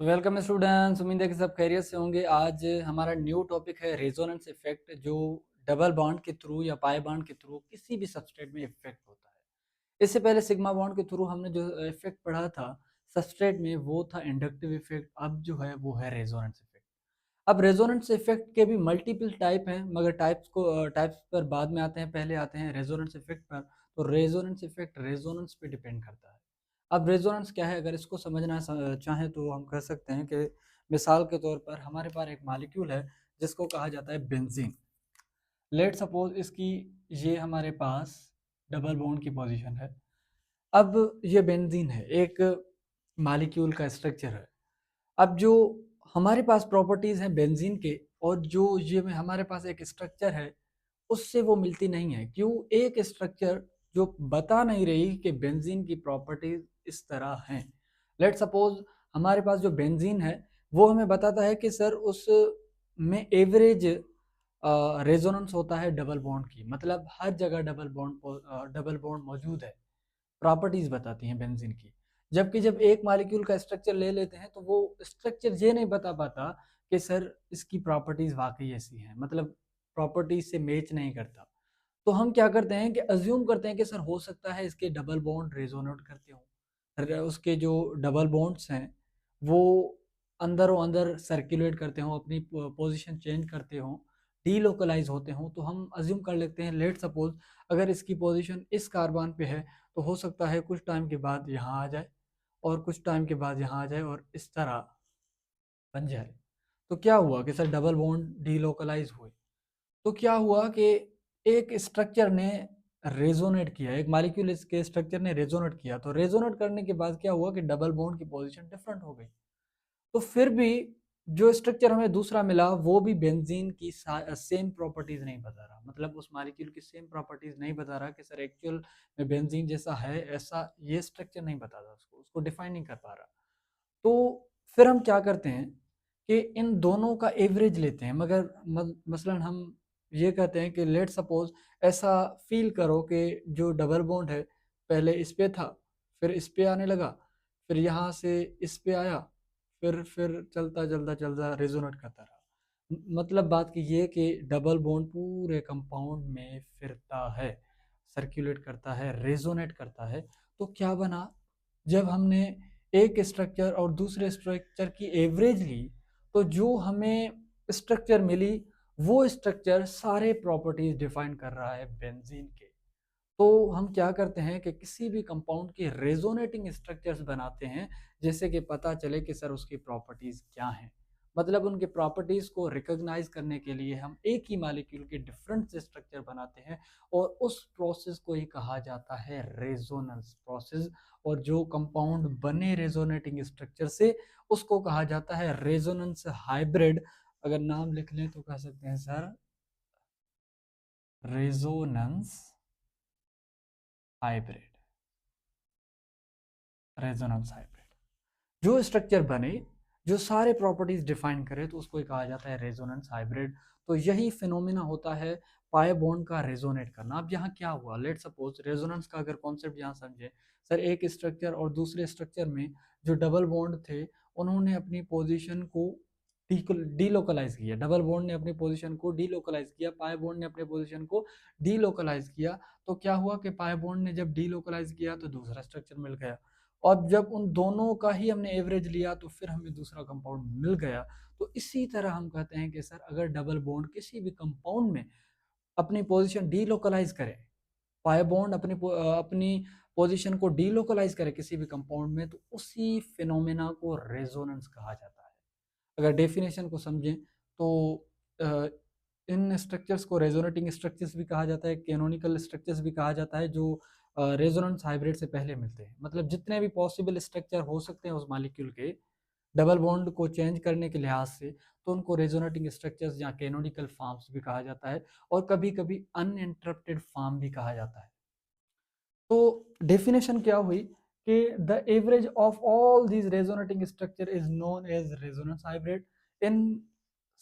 Welcome students, उम्मीद है कि सब खैरियत से होंगे। आज हमारा न्यू टॉपिक है रेजोनेंस इफेक्ट, जो डबल बॉन्ड के थ्रू या पाई बॉन्ड के थ्रू किसी भी सबस्ट्रेट में इफेक्ट होता है। इससे पहले सिग्मा बॉन्ड के थ्रू हमने जो इफेक्ट पढ़ा था सबस्ट्रेट में, वो था इंडक्टिव इफेक्ट। अब जो है वो है रेजोनेंस इफेक्ट। अब रेजोनेंस इफेक्ट के भी मल्टीपल टाइप हैं, मगर टाइप्स पर बाद में आते हैं। पहले आते हैं रेजोनेंस इफेक्ट पर। तो रेजोनेंस इफेक्ट रेजोनेंस पे डिपेंड करता है। अब रेजोनेंस क्या है, अगर इसको समझना चाहें तो हम कह सकते हैं कि मिसाल के तौर पर हमारे पास एक मॉलिक्यूल है जिसको कहा जाता है बेंजीन। लेट सपोज इसकी ये हमारे पास डबल बॉन्ड की पोजीशन है। अब ये बेंजीन है, एक मॉलिक्यूल का स्ट्रक्चर है। अब जो हमारे पास प्रॉपर्टीज हैं बेंजीन के, और जो ये में हमारे पास एक स्ट्रक्चर है, उससे वो मिलती नहीं है। क्यों? एक स्ट्रक्चर जो बता नहीं रही कि बेंजीन की प्रॉपर्टीज इस तरह हैं। लेट सपोज हमारे पास जो बेंजीन है वो हमें बताता है कि सर उस में एवरेज रेजोनेंस होता है डबल बॉन्ड की, मतलब हर जगह डबल बॉन्ड मौजूद है। प्रॉपर्टीज बताती हैं बेंजीन की। जबकि जब एक मॉलिक्यूल का स्ट्रक्चर ले लेते हैं तो वो स्ट्रक्चर ये नहीं बता पाता कि सर इसकी प्रॉपर्टीज वाकई ऐसी हैं, मतलब प्रॉपर्टीज से मैच नहीं करता। तो हम क्या करते हैं कि अज्यूम करते हैं कि सर हो सकता है इसके डबल बॉन्ड रेजोनेट करते हों, उसके जो डबल बॉन्ड्स हैं वो अंदर और अंदर सर्कुलेट करते हों, अपनी पोजीशन चेंज करते हों, डीलोकलाइज होते हों। तो हम अज्यूम कर लेते हैं, लेट सपोज अगर इसकी पोजीशन इस कार्बन पे है तो हो सकता है कुछ टाइम के बाद यहाँ आ जाए, और कुछ टाइम के बाद यहाँ आ जाए, और इस तरह बन जाए। तो क्या हुआ कि सर डबल बॉन्ड डीलोकलाइज हुए। तो क्या हुआ कि एक स्ट्रक्चर ने रेजोनेट किया, एक मॉलिक्यूल के स्ट्रक्चर ने रेजोनेट किया। तो रेजोनेट करने के बाद क्या हुआ कि डबल बॉन्ड की पोजीशन डिफरेंट हो गई। तो फिर भी जो स्ट्रक्चर हमें दूसरा मिला वो भी बेंजीन की सेम प्रॉपर्टीज नहीं बता रहा, मतलब उस मॉलिक्यूल की सेम प्रॉपर्टीज नहीं बता रहा कि सर एक्चुअल में बेंजीन जैसा है, ऐसा ये स्ट्रक्चर नहीं बता रहा, उसको उसको डिफाइन नहीं कर पा रहा। तो फिर हम क्या करते हैं कि इन दोनों का एवरेज लेते हैं। मगर मसलन हम ये कहते हैं कि लेट सपोज ऐसा फील करो कि जो डबल बॉन्ड है पहले इस पे था, फिर इस पे आने लगा, फिर यहाँ से इस पे आया, फिर चलता चलता चलता रेजोनेट करता रहा। मतलब बात की ये कि डबल बॉन्ड पूरे कंपाउंड में फिरता है, सर्कुलेट करता है, रेजोनेट करता है। तो क्या बना, जब हमने एक स्ट्रक्चर और दूसरे स्ट्रक्चर की एवरेज ली, तो जो हमें स्ट्रक्चर मिली वो स्ट्रक्चर सारे प्रॉपर्टीज डिफाइन कर रहा है बेंजीन के। तो हम क्या करते हैं कि किसी भी कंपाउंड के रेजोनेटिंग स्ट्रक्चर्स बनाते हैं, जैसे कि पता चले कि सर उसकी प्रॉपर्टीज क्या हैं। मतलब उनके प्रॉपर्टीज को रिकॉग्नाइज करने के लिए हम एक ही मॉलिक्यूल के डिफरेंट से स्ट्रक्चर बनाते हैं, और उस प्रोसेस को ही कहा जाता है रेजोनेंस प्रोसेस। और जो कंपाउंड बने रेजोनेटिंग स्ट्रक्चर से, उसको कहा जाता है रेजोनेंस हाइब्रिड। अगर नाम लिख लें तो कह सकते हैं sir resonance hybrid. Resonance hybrid जो स्ट्रक्चर बने, जो सारे प्रॉपर्टीज डिफाइन करे, तो उसको कहा जाता है रेजोनेंस हाइब्रिड। तो यही फिनोमिना होता है पाई बॉन्ड का रेजोनेट करना। अब यहाँ क्या हुआ, लेट सपोज रेजोनेंस का अगर कॉन्सेप्ट यहाँ समझे, सर एक स्ट्रक्चर और दूसरे स्ट्रक्चर में जो डबल बॉन्ड थे उन्होंने अपनी पोजीशन को डीलोकलाइज किया, डबल बॉन्ड ने अपनी पोजीशन को डीलोकलाइज किया, पाई बॉन्ड ने अपने पोजीशन को डीलोकलाइज किया। तो क्या हुआ कि पाई बॉन्ड ने जब डीलोकलाइज किया तो दूसरा स्ट्रक्चर मिल गया, और जब उन दोनों का ही हमने एवरेज लिया तो फिर हमें दूसरा कंपाउंड मिल गया। तो इसी तरह हम कहते हैं कि सर अगर डबल बॉन्ड किसी भी कंपाउंड में अपनी पोजीशन डीलोकलाइज करे, पाई बॉन्ड अपनी पोजीशन को डीलोकलाइज करे किसी भी कंपाउंड में, तो उसी फिनोमेना को रेजोनेंस कहा जाता है। अगर डेफिनेशन को समझें तो अ, इन स्ट्रक्चर्स को रेजोनेटिंग स्ट्रक्चर्स भी कहा जाता है, कैनोनिकल स्ट्रक्चर्स भी कहा जाता है, जो रेजोनेंस हाइब्रिड से पहले मिलते हैं। मतलब जितने भी पॉसिबल स्ट्रक्चर हो सकते हैं उस मॉलिक्यूल के डबल बॉन्ड को चेंज करने के लिहाज से, तो उनको रेजोनेटिंग स्ट्रक्चर्स या कैनोनिकल फॉर्म्स भी कहा जाता है, और कभी कभी अनइंटरप्टेड फॉर्म भी कहा जाता है। तो डेफिनेशन क्या हुई कि the average of all these resonating structure is known as resonance hybrid. इन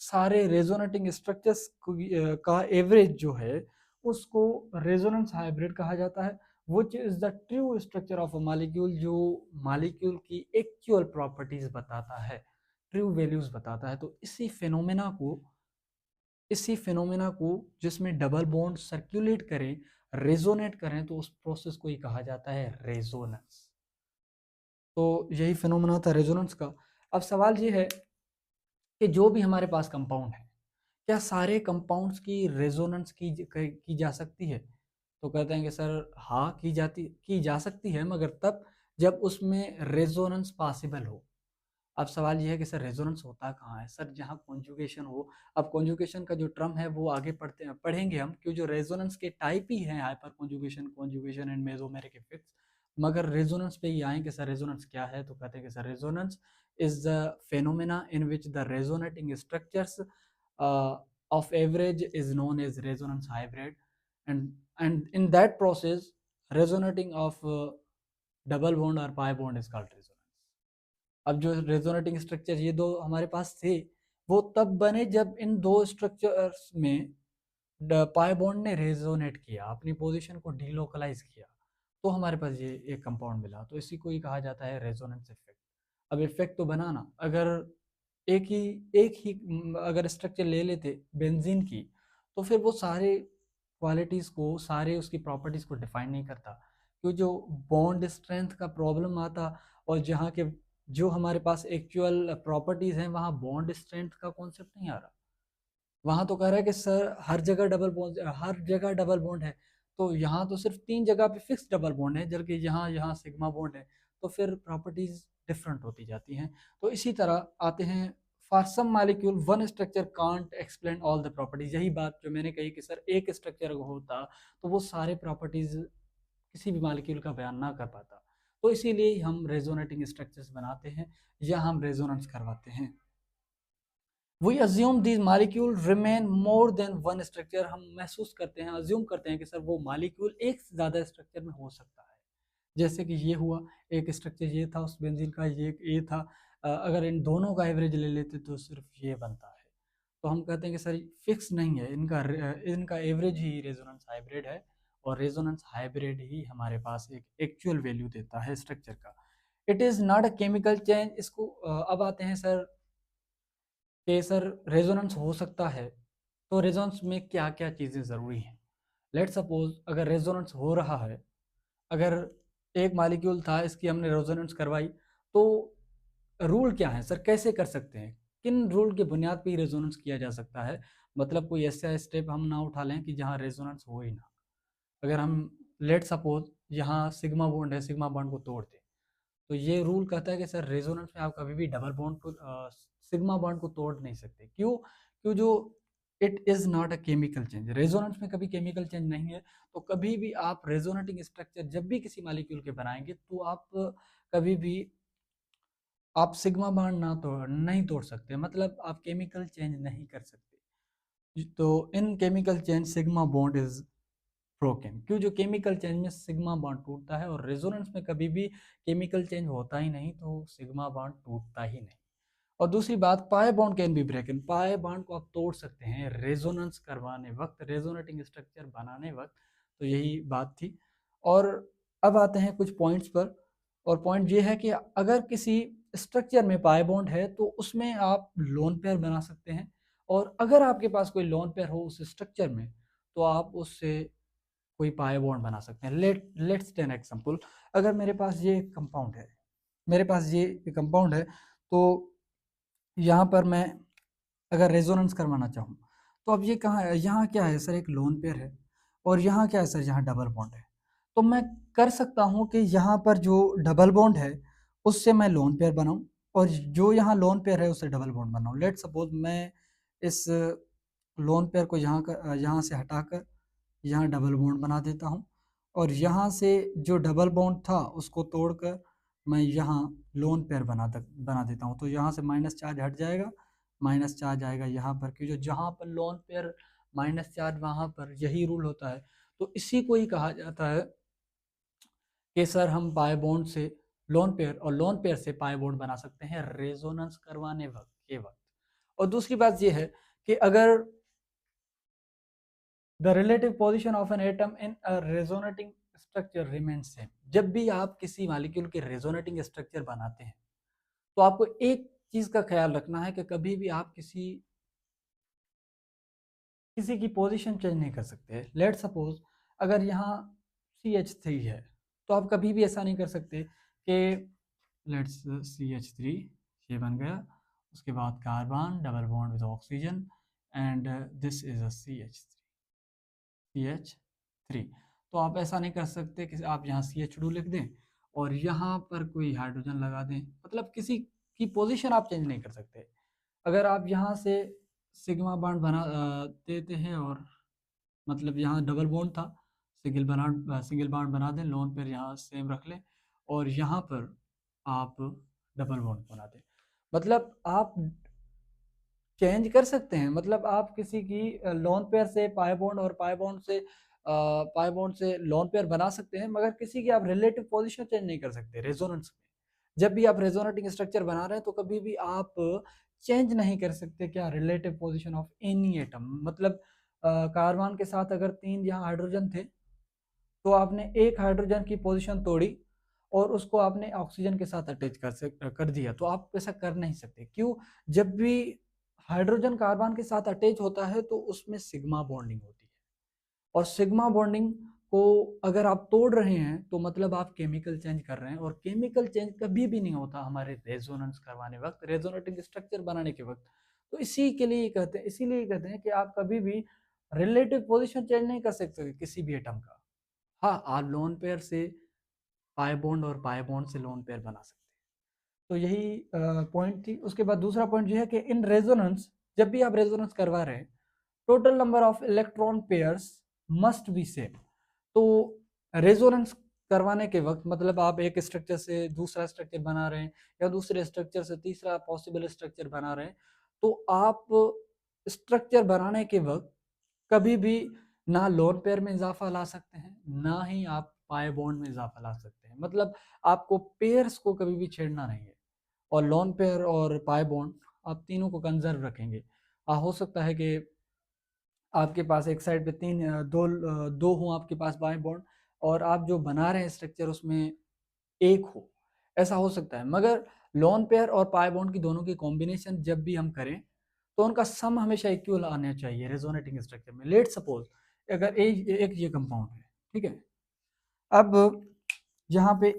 सारे रेजोनेटिंग स्ट्रक्चर्स का एवरेज जो है उसको रेजोनेंस हाइब्रिड कहा जाता है। Which is the true structure of a molecule, जो मॉलिक्यूल की एक्चुअल प्रॉपर्टीज बताता है, ट्रू वैल्यूज बताता है। तो इसी फिनोमेना को जिसमें डबल बॉन्ड सर्कुलेट करें, रेजोनेट करें, तो उस प्रोसेस को ही कहा जाता है रेजोनेंस। तो यही फिनोमेना था रेजोनेंस का। अब सवाल ये है कि जो भी हमारे पास कंपाउंड है, क्या सारे कंपाउंड्स की रेजोनेंस की जा सकती है? तो कहते हैं कि सर हाँ, की जा सकती है, मगर तब जब उसमें रेजोनेंस पॉसिबल हो। अब सवाल ये है कि सर रेजोनेंस होता कहाँ है? सर जहाँ कॉन्जुगेशन हो। अब कॉन्जुगेशन का जो टर्म है वो आगे पढ़ेंगे हम, क्यों, जो रेजोनेंस के टाइप ही हैं hyper conjugation, conjugation and mesomeric effects. मगर रेजोनेंस पे ही आएंगे। सर रेजोनेंस क्या है? तो कहते हैं कि sir resonance is the phenomena in which the resonating structures of average is known as resonance hybrid, and in that process resonating of double bond or pi bond is called resonance. अब जो resonating structure ये दो हमारे पास थे, वो तब बने जब इन दो स्ट्रक्चर्स में पाई बॉन्ड ने रेजोनेट किया, अपनी पोजीशन को डीलोकलाइज किया, तो हमारे पास ये एक कंपाउंड मिला। तो इसी को ही कहा जाता है रेजोनेंस इफेक्ट। अब इफेक्ट तो बनाना, अगर एक ही अगर स्ट्रक्चर ले लेते बेंजीन की, तो फिर वो सारे क्वालिटीज़ को, सारे उसकी प्रॉपर्टीज़ को डिफाइन नहीं करता, क्यों, जो बॉन्ड स्ट्रेंथ का प्रॉब्लम आता, और जहाँ के जो हमारे पास एक्चुअल प्रॉपर्टीज़ हैं वहाँ बॉन्ड स्ट्रेंथ का कॉन्सेप्ट नहीं आ रहा। वहाँ तो कह रहा है कि सर हर जगह डबल बॉन्ड है। तो यहाँ तो सिर्फ 3 जगह पे फिक्स डबल बॉन्ड है, जबकि यहाँ यहाँ सिग्मा बॉन्ड है। तो फिर प्रॉपर्टीज डिफरेंट होती जाती हैं। तो इसी तरह आते हैं, for some molecule one structure can't explain all the properties. यही बात जो मैंने कही कि सर एक स्ट्रक्चर होता तो वो सारे प्रॉपर्टीज किसी भी मॉलिक्यूल का बयान ना कर पाता। तो इसीलिए हम रेजोनेटिंग स्ट्रक्चर्स बनाते हैं या हम रेजोनेंस करवाते हैं। We assume this molecule remain more than one structure. हम महसूस करते हैं, अज्यूम करते हैं कि सर वो मालिक्यूल एक से ज़्यादा स्ट्रक्चर में हो सकता है। जैसे कि ये हुआ, एक स्ट्रक्चर ये था उस बेंजीन का, ये था। अगर इन दोनों का एवरेज ले लेते तो सिर्फ ये बनता है। तो हम कहते हैं कि सर फिक्स नहीं है, इनका एवरेज ही रेजोनेंस हाइब्रिड है, और रेजोनेंस हाइब्रिड ही हमारे पास एक एक्चुअल वैल्यू देता है स्ट्रक्चर का। It is not a chemical change. इसको अब आते हैं सर कि सर रेजोनेंस हो सकता है, तो रेजोनेंस में क्या क्या चीज़ें ज़रूरी हैं। लेट सपोज अगर रेजोनेंस हो रहा है, अगर एक मॉलिक्यूल था, इसकी हमने रेजोनेंस करवाई, तो रूल क्या है सर, कैसे कर सकते हैं, किन रूल के बुनियाद पर ही रेजोनेंस किया जा सकता है? मतलब कोई ऐसा स्टेप हम ना उठा लें कि जहाँ रेजोनेंस हो ही ना। अगर हम लेट सपोज यहाँ सिग्मा बॉन्ड है, सिग्मा बॉन्ड को तोड़ दें, तो ये रूल कहता है कि सर रेजोनेंस में आप कभी भी डबल बॉन्ड को सिग्मा बॉन्ड को तोड़ नहीं सकते। क्यों? क्यों, जो it is not a chemical change, resonance में कभी केमिकल चेंज नहीं है। तो कभी भी आप रेजोनेटिंग स्ट्रक्चर जब भी किसी मॉलिक्यूल के बनाएंगे, तो आप कभी भी आप सिग्मा बॉन्ड नहीं तोड़ सकते, मतलब आप केमिकल चेंज नहीं कर सकते। तो इन chemical change sigma bond is broken. क्यों, जो केमिकल चेंज में सिग्मा बॉन्ड टूटता है, और रेजोनेंस में कभी भी केमिकल चेंज होता ही नहीं, तो सिग्मा बॉन्ड टूटता ही नहीं। और दूसरी बात, pi bond can be ब्रेकन। Pi bond को आप तोड़ सकते हैं रेजोनेंस करवाने वक्त, रेजोनेटिंग स्ट्रक्चर बनाने वक्त। तो यही बात थी। और अब आते हैं कुछ पॉइंट्स पर। और पॉइंट ये है कि अगर किसी स्ट्रक्चर में पाई बॉन्ड है, तो उसमें आप लोन पेयर बना सकते हैं। और अगर आपके पास कोई लोन पेयर हो उस स्ट्रक्चर में, तो आप उससे कोई पाई बॉन्ड बना सकते हैं। Let's ten example. अगर मेरे पास ये कंपाउंड है, मेरे पास ये कंपाउंड है, तो यहाँ पर मैं अगर रेजोनेंस करवाना चाहूँ, तो अब ये कहाँ है, यहाँ क्या है सर, एक लोन पेयर है, और यहाँ क्या है सर, यहाँ डबल बॉन्ड है। तो मैं कर सकता हूँ कि यहाँ पर जो डबल बॉन्ड है उससे मैं लोन पेयर बनाऊँ, और जो यहाँ लोन पेयर है उससे डबल बॉन्ड बनाऊँ। लेट सपोज मैं इस लोन पेयर को यहाँ से हटाकर यहाँ डबल बॉन्ड बना देता हूँ, और यहाँ से जो डबल बॉन्ड था उसको तोड़कर मैं यहाँ लोन पेयर बना देता हूँ। तो यहाँ से माइनस चार्ज हट जाएगा, माइनस चार्ज आएगा यहाँ पर, क्योंकि जहाँ पर लोन पेयर माइनस चार्ज, वहाँ पर यही रूल होता है। तो इसी को ही कहा जाता है कि सर हम पाई बॉन्ड से लोन पेयर और लोन पेयर से पाई बॉन्ड बना सकते हैं रेजोनेंस करवाने वक्त के वक्त। और दूसरी बात यह है कि अगर the relative position of an atom in a resonating structure remain same. जब भी आप किसी मॉलिक्यूल के रेजोनेटिंग स्ट्रक्चर बनाते हैं तो आपको एक चीज का ख्याल रखना है कि कभी भी आप किसी की पोजीशन चेंज नहीं कर सकते। लेट सपोज अगर यहाँ CH3 है तो आप कभी भी ऐसा नहीं कर सकते कि लेट्स CH3 ये बन गया, उसके बाद carbon double bond with oxygen and this is a CH3। तो आप ऐसा नहीं कर सकते कि आप यहाँ CH2 लिख दें और यहाँ पर कोई हाइड्रोजन लगा दें, मतलब किसी की पोजीशन आप चेंज नहीं कर सकते। अगर आप यहाँ से सिग्मा बॉन्ड देते हैं और मतलब यहाँ डबल बॉन्ड था, सिंगल बॉन्ड बना दें, लोन पेयर यहाँ सेम रख लें और यहाँ पर आप डबल बॉन्ड बना दें, मतलब आप चेंज कर सकते हैं। मतलब आप किसी की लोन पेयर से पाई बॉन्ड और पाई बॉन्ड से लोन पेयर बना सकते हैं, मगर किसी की आप रिलेटिव पोजीशन चेंज नहीं कर सकते रेजोनेंस में। जब भी आप रेजोनेटिंग स्ट्रक्चर बना रहे हैं तो कभी भी आप चेंज नहीं कर सकते क्या relative position of any atom. मतलब कार्बन के साथ अगर 3 यहाँ हाइड्रोजन थे तो आपने एक हाइड्रोजन की पोजीशन तोड़ी और उसको आपने ऑक्सीजन के साथ अटैच कर दिया, तो आप ऐसा कर नहीं सकते। क्यों? जब भी हाइड्रोजन कार्बन के साथ अटैच होता है तो उसमें सिग्मा बॉन्डिंग होती है और सिग्मा बॉन्डिंग को अगर आप तोड़ रहे हैं तो मतलब आप केमिकल चेंज कर रहे हैं और केमिकल चेंज कभी भी नहीं होता हमारे रेजोनेंस करवाने वक्त, रेजोनेटिंग स्ट्रक्चर बनाने के वक्त। तो इसीलिए कहते हैं कि आप कभी भी रिलेटिव पोजीशन चेंज नहीं कर सकते किसी भी एटम का। हाँ, आप लोन पेयर से पाई बॉन्ड और पाई बॉन्ड से लोन पेयर बना सकते हैं। तो यही पॉइंट थी। उसके बाद दूसरा पॉइंट ये है कि इन रेजोनेंस, जब भी आप रेजोनेंस करवा रहे हैं, total number of electron pairs must be same. तो रेजोनेंस करवाने के वक्त मतलब आप एक स्ट्रक्चर से दूसरा स्ट्रक्चर बना रहे हैं या दूसरे स्ट्रक्चर से तीसरा पॉसिबल स्ट्रक्चर बना रहे हैं, तो आप स्ट्रक्चर बनाने के वक्त कभी भी ना लोन पेयर में इजाफा ला सकते हैं, ना ही आप पाई बॉन्ड में इजाफा ला सकते हैं। मतलब आपको पेयर्स को कभी भी छेड़ना नहीं है और लोन पेयर और पाई बॉन्ड आप तीनों को कंजर्व रखेंगे। हो सकता है कि आपके पास एक साइड पे दो हो आपके पास पाई बॉन्ड और आप जो बना रहे हैं स्ट्रक्चर उसमें एक हो, ऐसा हो सकता है। मगर लोन पेयर और पाई बॉन्ड की दोनों की कॉम्बिनेशन जब भी हम करें तो उनका सम हमेशा इक्वल आना चाहिए रेजोनेटिंग स्ट्रक्चर में। लेट सपोज अगर एक ये कंपाउंड है, ठीक है, अब यहाँ पे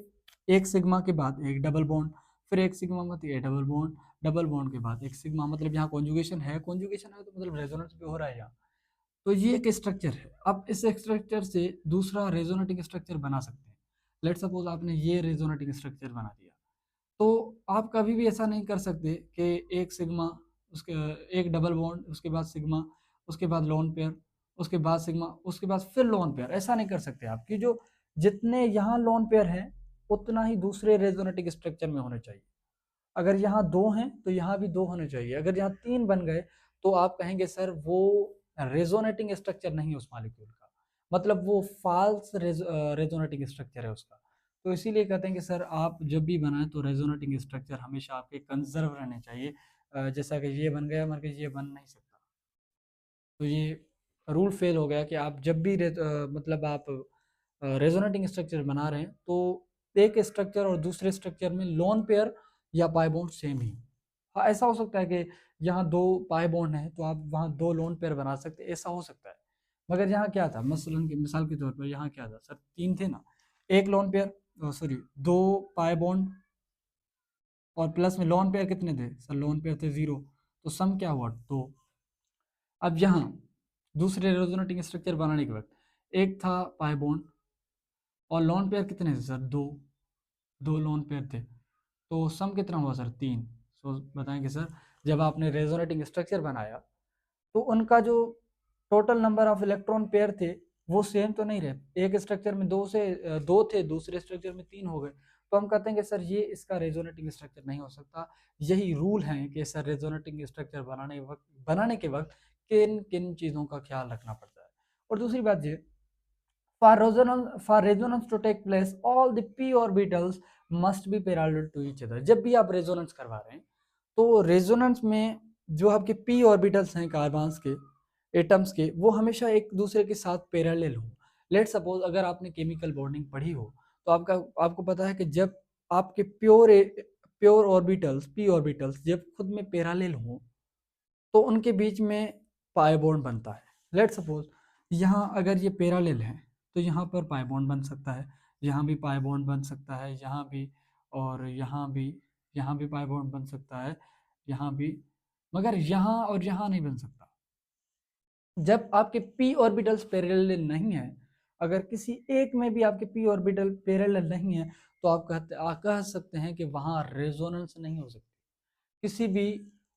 एक सिग्मा के बाद एक डबल बॉन्ड, फिर एक सिग्मा मत ये डबल बॉन्ड के बाद एक सिग्मा, मतलब यहाँ कॉन्जुगेशन है तो मतलब रेजोनेंस भी हो रहा है यहाँ। तो ये एक स्ट्रक्चर है। अब इस स्ट्रक्चर से दूसरा रेजोनेटिंग स्ट्रक्चर बना सकते हैं। लेट सपोज आपने ये रेजोनेटिंग स्ट्रक्चर बना दिया, तो आप कभी भी ऐसा नहीं कर सकते कि एक सिग्मा, उसके एक डबल बॉन्ड, उसके बाद सिग्मा, उसके बाद लोन पेयर, उसके बाद सिग्मा, उसके बाद फिर लोन पेयर। ऐसा नहीं कर सकते आप कि जो जितने यहाँ लोन पेयर हैं उतना ही दूसरे रेजोनेटिंग स्ट्रक्चर में होने चाहिए। अगर यहाँ 2 हैं तो यहाँ भी 2 होने चाहिए। अगर यहाँ 3 बन गए तो आप कहेंगे सर वो रेजोनेटिंग स्ट्रक्चर नहीं है उस मॉलिक्यूल का, मतलब वो फाल्स रेजोनेटिंग स्ट्रक्चर है उसका। तो इसीलिए कहते हैं कि सर आप जब भी बनाएं तो रेजोनेटिंग स्ट्रक्चर हमेशा आपके कंजर्व रहने चाहिए। जैसा कि ये बन गया मगर ये बन नहीं सकता, तो ये रूल फेल हो गया कि आप जब भी मतलब आप रेजोनेटिंग स्ट्रक्चर बना रहे हैं तो एक स्ट्रक्चर और दूसरे स्ट्रक्चर में लोन पेयर या पाई बॉन्ड सेम ही। हाँ, ऐसा हो सकता है कि यहाँ 2 पाई बॉन्ड है तो आप वहाँ 2 लोन पेयर बना सकते हैं, ऐसा हो सकता है। मगर यहाँ क्या था, मसलन की मिसाल के तौर पर यहाँ क्या था सर, 3 थे ना, एक lone pair, sorry 2 pi bond और प्लस में लोन पेयर कितने थे सर, लोन पेयर थे 0, तो सम क्या हुआ 2। अब यहाँ दूसरे रेजोनेटिंग स्ट्रक्चर बनाने के वक्त एक था पाई बॉन्ड और लोन पेयर कितने थे सर, 2 लोन पेयर थे, तो सम कितना हुआ सर 3। सो बताएंगे सर जब आपने रेजोनेटिंग स्ट्रक्चर बनाया तो उनका जो total number of electron pair थे वो सेम तो नहीं रहे। एक स्ट्रक्चर में 2 थे, दूसरे स्ट्रक्चर में 3 हो गए, तो हम कहते हैं कि सर ये इसका रेजोनेटिंग स्ट्रक्चर नहीं हो सकता। यही रूल है कि सर रेजोनेटिंग स्ट्रक्चर बनाने के वक्त किन किन चीज़ों का ख्याल रखना पड़ता है। और दूसरी बात ये, for resonance to take place all the p orbitals must be parallel to each other। जब भी आप रेजोनेंस करवा रहे हैं तो रेजोनेंस में जो आपके p ऑर्बिटल्स हैं कार्बन्स के, एटम्स के, वो हमेशा एक दूसरे के साथ पैरेलल हों। लेट्स सपोज अगर आपने केमिकल बॉन्डिंग पढ़ी हो तो आपको पता है कि जब आपके प्योर ऑर्बिटल्स पी ऑर्बिटल्स जब खुद में पैरेलल हों तो उनके बीच में पाई बॉन्ड बनता है। लेट्स सपोज यहाँ अगर ये पैरेलल है तो यहाँ पर पाई बॉन्ड बन सकता है, यहाँ भी पाई बॉन्ड बन सकता है, यहाँ भी, और यहाँ भी पाई बॉन्ड बन सकता है, यहाँ भी, मगर यहाँ और यहाँ नहीं बन सकता। जब आपके p ऑर्बिटल्स पैरेलल नहीं है, अगर किसी एक में भी आपके p ऑर्बिटल पैरेलल नहीं है तो आप कह सकते हैं कि वहाँ रेजोनेंस नहीं हो सकती। किसी भी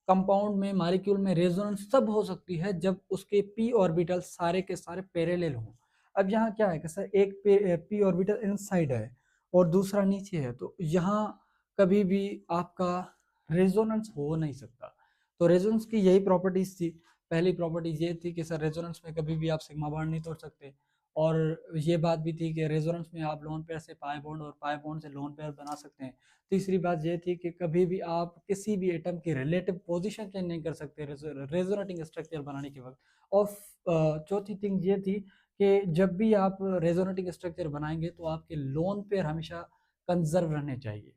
कंपाउंड में मॉलिक्यूल में रेजोनेंस तब हो सकती है जब उसके p ऑर्बिटल सारे के सारे पैरेलल हों। अब यहाँ क्या है कि सर एक p ऑर्बिटल इनसाइड है और दूसरा नीचे है, तो यहाँ कभी भी आपका रेजोनेंस हो नहीं सकता। तो रेजोनेंस की यही प्रॉपर्टीज थी। पहली प्रॉपर्टीज ये थी कि सर रेजोनेंस में कभी भी आप सिग्मा बॉन्ड नहीं तोड़ सकते, और ये बात भी थी कि रेजोनेंस में आप लोन पेयर से पाई बॉन्ड और पाई बॉन्ड से लोन पेयर बना सकते हैं। तीसरी बात ये थी कि कभी भी आप किसी भी एटम की रिलेटिव पोजीशन चेंज नहीं कर सकते रेजोनेटिंग स्ट्रक्चर बनाने के वक्त। और चौथी थिंग ये थी कि जब भी आप रेजोनेटिंग स्ट्रक्चर बनाएंगे तो आपके लोन पेयर हमेशा कंजर्व रहने चाहिए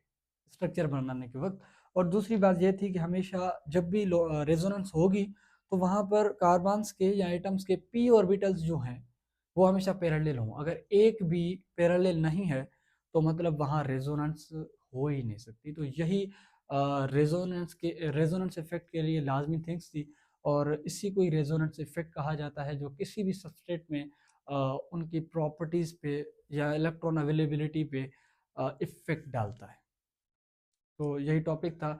स्ट्रक्चर बनाने के वक्त। और दूसरी बात यह थी कि हमेशा जब भी रेजोनेंस होगी तो वहाँ पर कार्बन्स के या एटम्स के p ऑर्बिटल्स जो हैं वो हमेशा पैरेलल हों। अगर एक भी पैरेलल नहीं है तो मतलब वहाँ रेजोनेंस हो ही नहीं सकती। तो यही रेजोनेंस इफेक्ट के लिए लाजमी थिंग्स थी, और इसी को ही रेजोनेंस इफेक्ट कहा जाता है, जो किसी भी सबस्ट्रेट में उनकी प्रॉपर्टीज़ पे या इलेक्ट्रॉन अवेलेबिलिटी पे इफेक्ट डालता है। तो यही टॉपिक था।